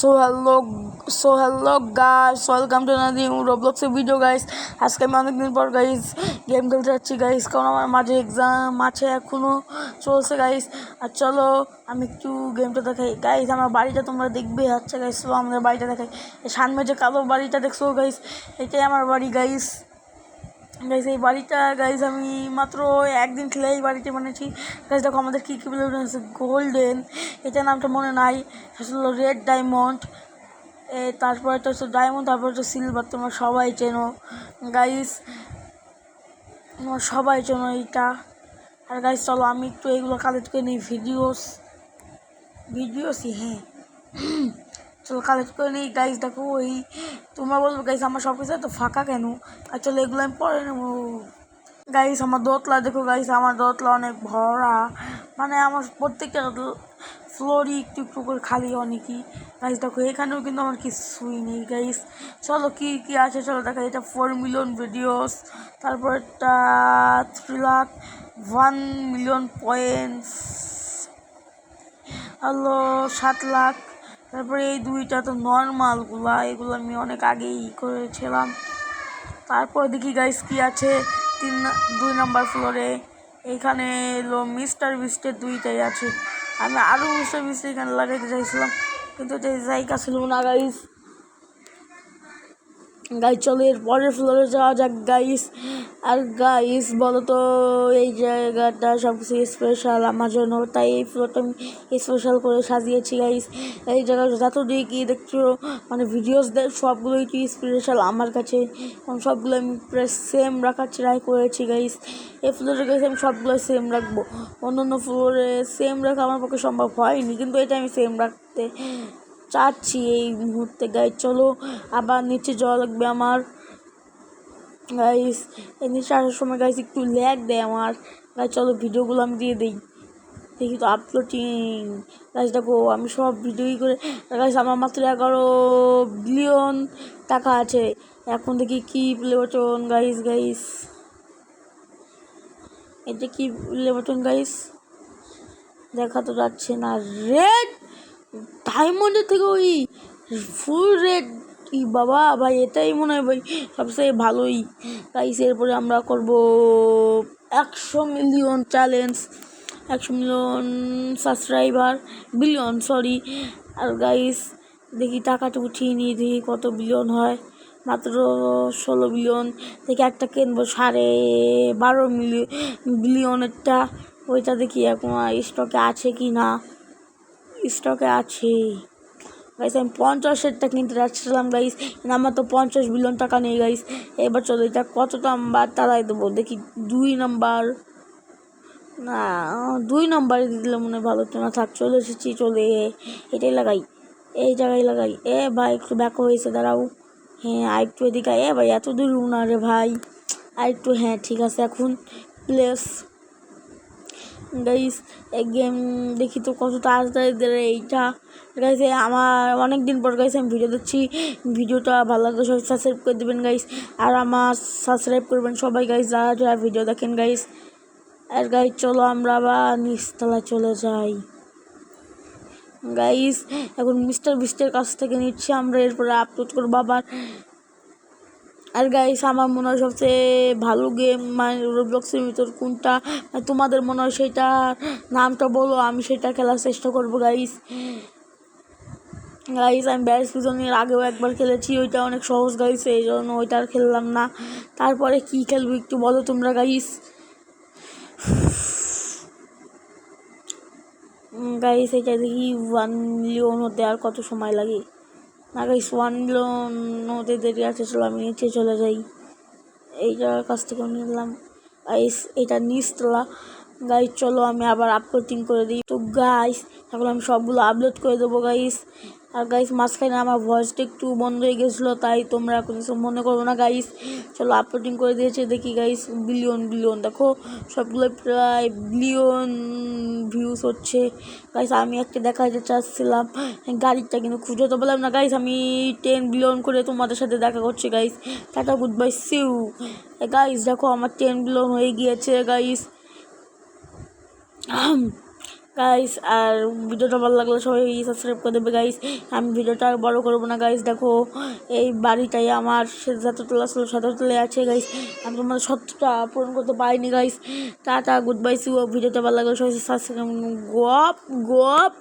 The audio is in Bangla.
hello, guys, welcome to another new Roblox video guys. আজকে আমি অনেকদিন পর গাইস গেম খেলতে যাচ্ছি গাইস, কারণ আমার মাঝে এক্সাম আছে, এখনো চলছে গাইস। আর চলো আমি একটু গেমটা দেখাই গাইস। আমার বাড়িটা তোমরা দেখবে। আচ্ছা গাইস, চলো আমাদের বাড়িটা দেখাই। সামনে যে কালো বাড়িটা দেখছো গাইস, এটাই আমার বাড়ি গাইস। এই বাড়িটা গাইস আমি মাত্র একদিন খেলে এই বাড়িতে বানিয়েছি গাইস। দেখো আমাদের কী কী বেলুন আছে। গোল্ডেন, এটা নামটা মনে নাই, হলো রেড ডায়মন্ড, তারপর এটা হচ্ছে ডায়মন্ড, তারপর হচ্ছে সিলভার। তোমরা সবাই চেনো গাইস, তোমরা সবাই চেনো এইটা। আর গাইস চলো আমি একটু এইগুলো কালেক্ট করে নিই। ভিডিওসই হ্যাঁ চলো কালেক্ট করে নিই গাইস। দেখো ওই তোমরা বলবো গাইস আমার সব কিছু এত ফাঁকা কেন। আর চলো এগুলো আমি পরে নেবো গাইস। আমার দোতলা দেখো গাইস, আমার দোতলা অনেক ভরা, মানে আমার প্রত্যেকটা ফ্লোরই একটু একটু করে খালি অনেকই গাইস। দেখো এখানেও কিন্তু আমার কিছুই নেই গাইস। চলো কি কি আছে চলো দেখা। এটা 4 মিলিয়ন ভিডিওস, তারপর এটা 3,01,000,000 পয়েন্টস, হলো 7 লাখ। তারপরে এই দুইটা তো নর্মালগুলা, এগুলো আমি অনেক আগেই করেছিলাম। তারপর দেখি গাইস কি আছে 2 নম্বর ফ্লোরে। এইখানে এলো মিস্টার বিস্টের দুইটাই আছে। আমি আরও মিস্টার বিস্ট এখানে লাগাইতে চাইছিলাম, কিন্তু এটা জায়গা ছিল না গাইস। চলো এর পরের ফ্লোরে যাওয়া যাক গাইস। আর গাইস বলো তো এই জায়গাটা সব কিছু স্পেশাল আমার জন্য, তাই এই ফ্লোরটা আমি স্পেশাল করে সাজিয়েছি গাইস। এই জায়গাটা যত দিয়ে কি দেখছো, মানে ভিডিওস সবগুলো একটু স্পেশাল আমার কাছে, কারণ সবগুলো আমি প্রায় সেম রাখার ট্রাই করেছি গাইস। এই ফ্লোরে গাইস আমি সবগুলো সেম রাখবো, অন্য ফ্লোরে সেম রাখা আমার পক্ষে সম্ভব হয়নি, কিন্তু এটা আমি সেম রাখতে চাচ্ছি এই মুহূর্তে গাইস। চলো আবার নিচে যাওয়া লাগবে আমার গাইস। এই নিচে আসার সময় গাইস একটু ল্যাগ দেয় আমার গাইস। চলো ভিডিওগুলো আমি দিয়ে দিই, দেখি তো আপলোডিং গাইস। দেখো আমি সব ভিডিওই করে গাইস। আমার মাত্র 11 বিলিয়ন টাকা আছে। এখন দেখি কি প্লে বাটন গাইস, এটা কি প্লে বাটন গাইস, দেখা তো যাচ্ছে না। রেড ডায়মন্ডের থেকে ওই ফুল রেড, কি বাবা ভাই, এটাই মনে হয় ভাই সবচেয়ে ভালোই গাইস। এরপরে আমরা করব 100 million challenge, 100 million subscriber, billion sorry. আর গাইস দেখি টাকাটা উঠিয়ে নিয়ে দেখি কত বিলিয়ন হয়। মাত্র 16 বিলিয়ন থেকে একটা কিনবো 12.5 বিলিয়নেরটা। ওইটা দেখি এখন স্টকে আছে কি না। স্টকে আছে গাইস। আমি 50-এরটা কিনতে যাচ্ছিলাম গাইস, আমার তো 50 বিলিয়ন টাকা নেই গাইস। এবার চলো এটা কত নাম্বার তারাই দেবো দেখি। 2 নাম্বার না, 2 নাম্বারে দিলে মনে ভালো তো না। থাক চলে এসেছি, চলে এটাই লাগাই, এই জায়গায় লাগাই। ভাই একটু ব্যাক হয়েছে, দাঁড়াও। হ্যাঁ আর একটু এদিকে। ভাই এত দূর না রে ভাই, আর একটু। হ্যাঁ ঠিক আছে এখন প্লেস গাইস। এই গেম দেখি তো কত তাড়াতাড়ি দেয় এইটা গাইস। আমার অনেক দিন পর গাইস আমি ভিডিও দিচ্ছি। ভিডিওটা ভালো লাগলে সবাই সাবস্ক্রাইব করে দেবেন গাইস, আর আমার সাবস্ক্রাইব করবেন সবাই গাইস যারা যারা ভিডিও দেখেন গাইস। আর গাইস চলো আমরা আবার নিচতলায় চলে যাই গাইস। এখন মিস্টার বিস্টের কাছ থেকে নিচ্ছি আমরা, এরপরে আপলোড করবো আবার। আর গাইস আমার মনে হয় সবচেয়ে ভালো গেম মানে রোবলক্সের ভিতর কোনটা, তোমাদের মনে হয় সেটা নামটা বলো, আমি সেটা খেলার চেষ্টা করবো গাইস। আমি ব্যারিস পিজনের আগেও একবার খেলেছি, ওইটা অনেক সহজ গাইস, এই জন্য ওইটা আর খেললাম না। তারপরে কি খেলবো একটু বলো তোমরা গাইস। এটা দেখি 1 মিলিয়ন হতে আর কত সময় লাগে না গাইস। 1 মিলিয়ন হতে দেরি আছে, চলো আমি নিচে চলে যাই। এইটার কাছ থেকে নিলাম গাইস, এটা নিচতলা গাইস। চলো আমি আবার আপলোডিং করে দিই তো গাইস। এখন আমি সবগুলো আপলোড করে দেবো গাইস। আর গাইস মাঝখানে আমার ভয়েসটা একটু বন্ধ হয়ে গেছিলো, তাই তোমরা কিছু মনে করবো না গাইস। চলো আপলোডিং করে দিয়েছে দেখি গাইস। বিলিয়ন দেখো সবগুলো প্রায় বিলিয়ন ভিউজ হচ্ছে গাইস। আমি একটা দেখাতে চাচ্ছিলাম গাড়িটা, কিন্তু খুঁজে তো বললাম না গাইস। আমি 10 বিলিয়ন করে তোমাদের সাথে দেখা করছি guys. Tata good bye see you guys. দেখো আমার 10 বিলিয়ন হয়ে গিয়েছে গাইস। গাইস। আর ভিডিওটা ভালো লাগলে সবাই সাবস্ক্রাইব করে দেবে গাইস। আমি ভিডিওটা আর বড় করবো না গাইস। দেখো এই বাড়িটাই আমার যততলা ছিল শততলায় আছে গাইস। আমি তোমাদের সত্যটা পূরণ করতে পারিনি guys. Tata, good bye, see. ভিডিওটা ভালো লাগলে সবাই সাবস্ক্রাইব। গোপ গোপ।